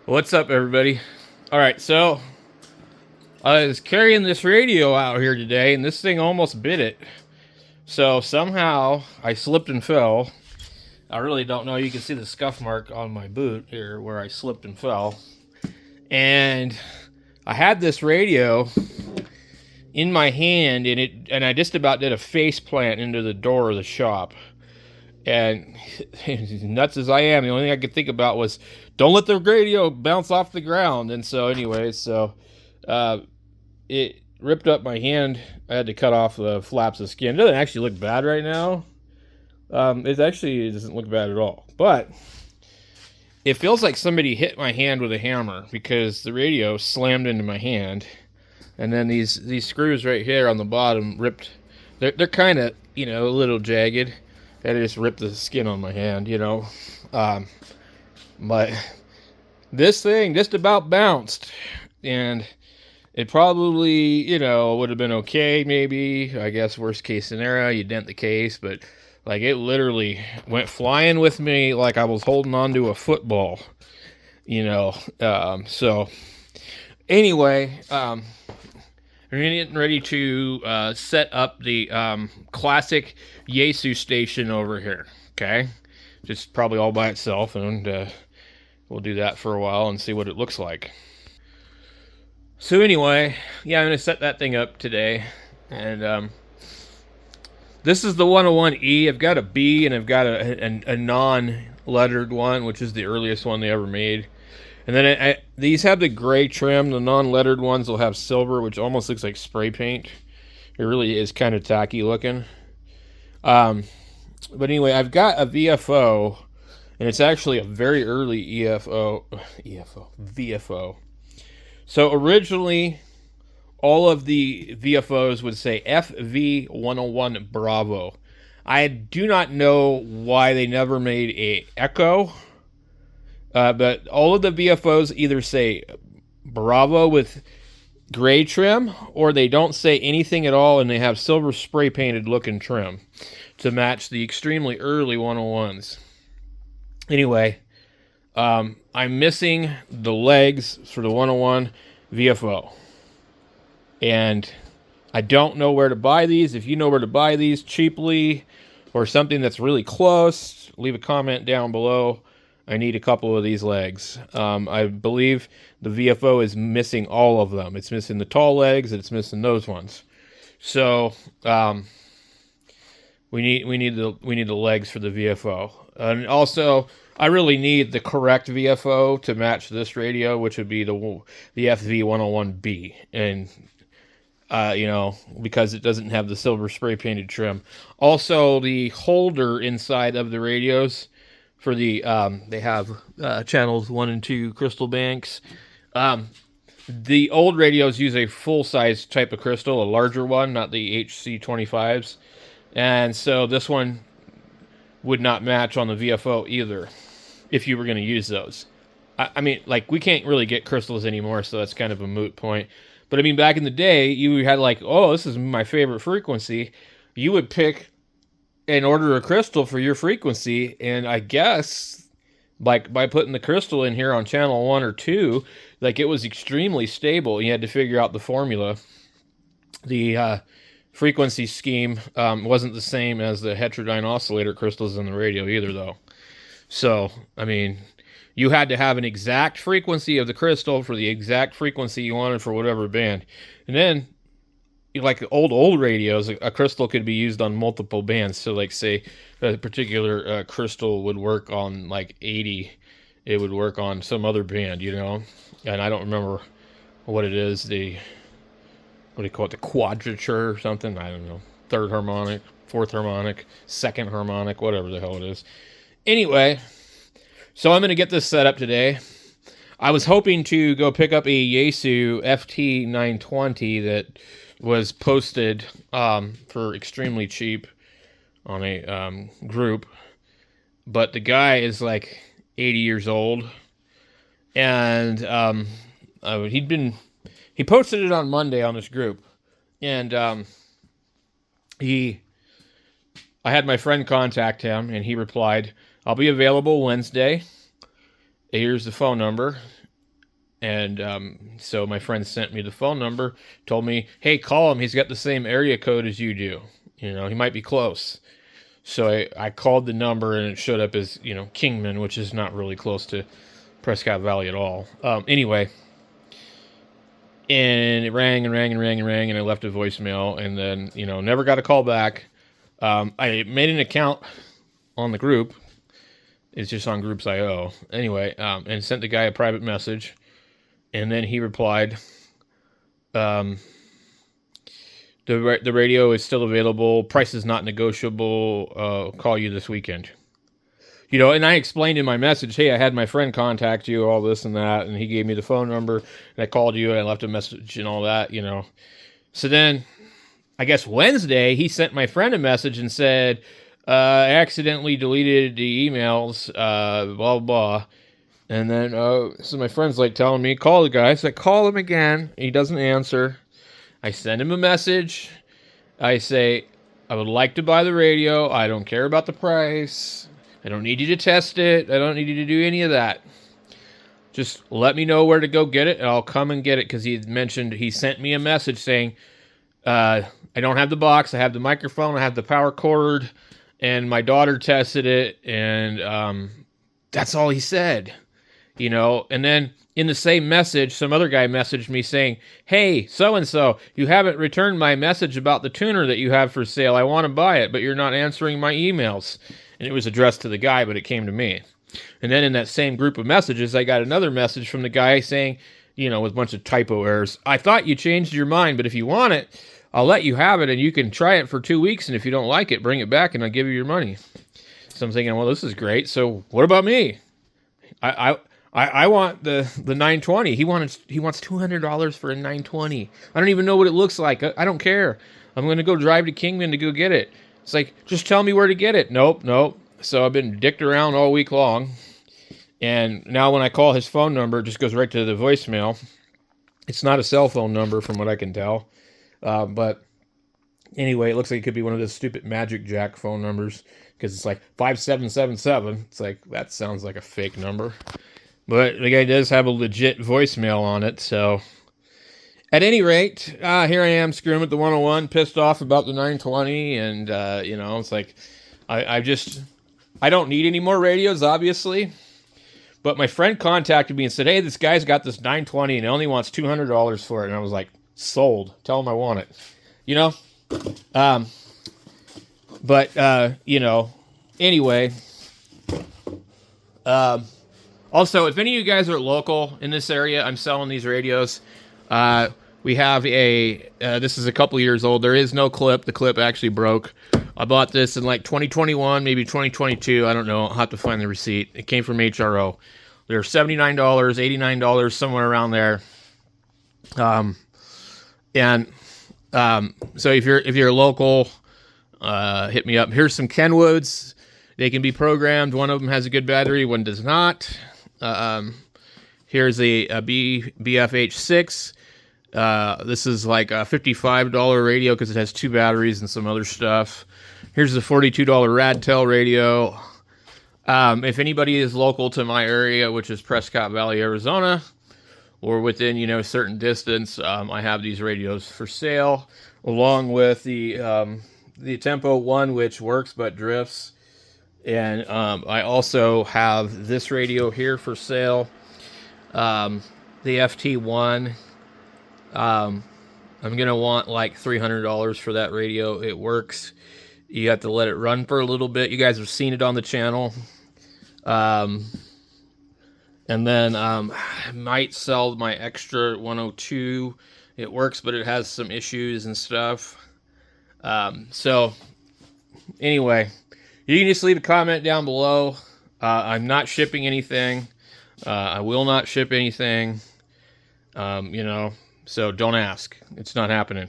What's up, everybody? All right, so I was carrying this radio out here today, and this thing almost bit it. So somehow I slipped and fell. I really don't know. You can see the scuff mark on my boot here where I slipped and fell. And I had this radio in my hand, and I just about did a face plant into the door of the shop. And nuts as I am, the only thing I could think about was don't let the radio bounce off the ground. And so, uh, it ripped up my hand. I had to cut off the flaps of skin. It doesn't actually look bad right now. It doesn't look bad at all. But it feels like somebody hit my hand with a hammer because the radio slammed into my hand. And then these screws right here on the bottom ripped. They're kind of, a little jagged. And it just ripped the skin on my hand. But this thing just about bounced. And it probably, would have been okay, maybe. I guess worst case scenario, you dent the case, but like it literally went flying with me like I was holding on to a football, So anyway, we're getting ready to set up the classic Yaesu station over here. Okay, just probably all by itself, and we'll do that for a while and see what it looks like. So anyway, yeah, I'm going to set that thing up today. And this is the 101E. I've got a B and I've got a non-lettered one, which is the earliest one they ever made. And then these have the gray trim. The non-lettered ones will have silver, which almost looks like spray paint. It really is kind of tacky looking. But anyway, I've got a VFO, and it's actually a very early VFO. So originally, all of the VFOs would say ft101 Bravo. I do not know why they never made a Echo, but all of the VFOs either say Bravo with gray trim, or they don't say anything at all, and they have silver spray painted looking trim to match the extremely early 101s. Anyway, I'm missing the legs for the 101 VFO. And I don't know where to buy these. If you know where to buy these cheaply or something that's really close, leave a comment down below. I need a couple of these legs. I believe the VFO is missing all of them. It's missing the tall legs, and it's missing those ones. So we need the legs for the VFO. And also, I really need the correct VFO to match this radio, which would be the FV101B, and because it doesn't have the silver spray painted trim. Also, the holder inside of the radios for the they have channels 1 and 2 crystal banks. The old radios use a full size type of crystal, a larger one, not the HC25s, and so this one would not match on the VFO either if you were going to use those. I mean, like, we can't really get crystals anymore, so that's kind of a moot point. But I mean, back in the day, you had like, oh, this is my favorite frequency. You would pick and order a crystal for your frequency, and I guess like by putting the crystal in here on channel 1 or 2, like it was extremely stable. You had to figure out the formula. The frequency scheme wasn't the same as the heterodyne oscillator crystals in the radio either, though. So, I mean, you had to have an exact frequency of the crystal for the exact frequency you wanted for whatever band. And then, like old radios, a crystal could be used on multiple bands. So, like, say a particular crystal would work on like 80, it would work on some other band, And I don't remember what it is. What do you call it? The quadrature or something? I don't know. Third harmonic, fourth harmonic, second harmonic, whatever the hell it is. Anyway, so I'm going to get this set up today. I was hoping to go pick up a Yaesu FT920 that was posted for extremely cheap on a group, but the guy is like 80 years old, and he posted it on Monday on this group, and I had my friend contact him, and he replied, "I'll be available Wednesday. Here's the phone number." And so my friend sent me the phone number, told me, hey, call him. He's got the same area code as you do. You know, he might be close. So I called the number, and it showed up as, you know, Kingman, which is not really close to Prescott Valley at all. Anyway, and it rang and rang and rang and rang, and I left a voicemail, and then, you know, never got a call back. I made an account on the group. It's just on Groups.io. Anyway, and sent the guy a private message, and then he replied, the radio is still available. Price is not negotiable. Call you this weekend. You know, and I explained in my message, hey, I had my friend contact you, all this and that, and he gave me the phone number, and I called you, and I left a message and all that, you know. So then, I guess Wednesday, he sent my friend a message and said, I accidentally deleted the emails, blah, blah. And then, so my friend's like telling me, call the guy. So I call him again. He doesn't answer. I send him a message. I say, I would like to buy the radio. I don't care about the price. I don't need you to test it. I don't need you to do any of that. Just let me know where to go get it, and I'll come and get it, because he sent me a message saying, I don't have the box. I have the microphone. I have the power cord, and my daughter tested it, and that's all he said, you know. And then in the same message, some other guy messaged me saying, hey, so-and-so, you haven't returned my message about the tuner that you have for sale. I want to buy it, but you're not answering my emails. And it was addressed to the guy, but it came to me. And then in that same group of messages, I got another message from the guy saying, you know, with a bunch of typo errors, I thought you changed your mind, but if you want it, I'll let you have it, and you can try it for 2 weeks, and if you don't like it, bring it back, and I'll give you your money. So I'm thinking, well, this is great. So what about me? I want the 920. He wants $200 for a 920. I don't even know what it looks like. I don't care. I'm going to go drive to Kingman to go get it. It's like, just tell me where to get it. Nope. So I've been dicked around all week long. And now when I call his phone number, it just goes right to the voicemail. It's not a cell phone number from what I can tell. But anyway, it looks like it could be one of those stupid Magic Jack phone numbers, because it's like 5777. It's like, that sounds like a fake number. But the guy does have a legit voicemail on it, so... At any rate, here I am screwing with the 101, pissed off about the 920, and, you know, it's like, I don't need any more radios, obviously, but my friend contacted me and said, hey, this guy's got this 920, and he only wants $200 for it, and I was like, sold, tell him I want it, you know, but, you know, anyway, also, if any of you guys are local in this area, I'm selling these radios. We have this is a couple years old. There is no clip. The clip actually broke. I bought this in like 2021, maybe 2022. I don't know. I'll have to find the receipt. It came from HRO. They're $79, $89, somewhere around there. So if you're local, hit me up. Here's some Kenwoods. They can be programmed. One of them has a good battery, one does not. Here's a BFH6. This is like a $55 radio because it has 2 batteries and some other stuff. Here's a $42 Radtel radio. If anybody is local to my area, which is Prescott Valley, Arizona, or within, you know, a certain distance, I have these radios for sale, along with the Tempo 1, which works but drifts. And I also have this radio here for sale, the ft1. I'm going to want like $300 for that radio. It works. You have to let it run for a little bit. You guys have seen it on the channel. And then I might sell my extra 102. It works, but it has some issues and stuff. So anyway, you can just leave a comment down below. I'm not shipping anything. I will not ship anything. You know, so don't ask. It's not happening.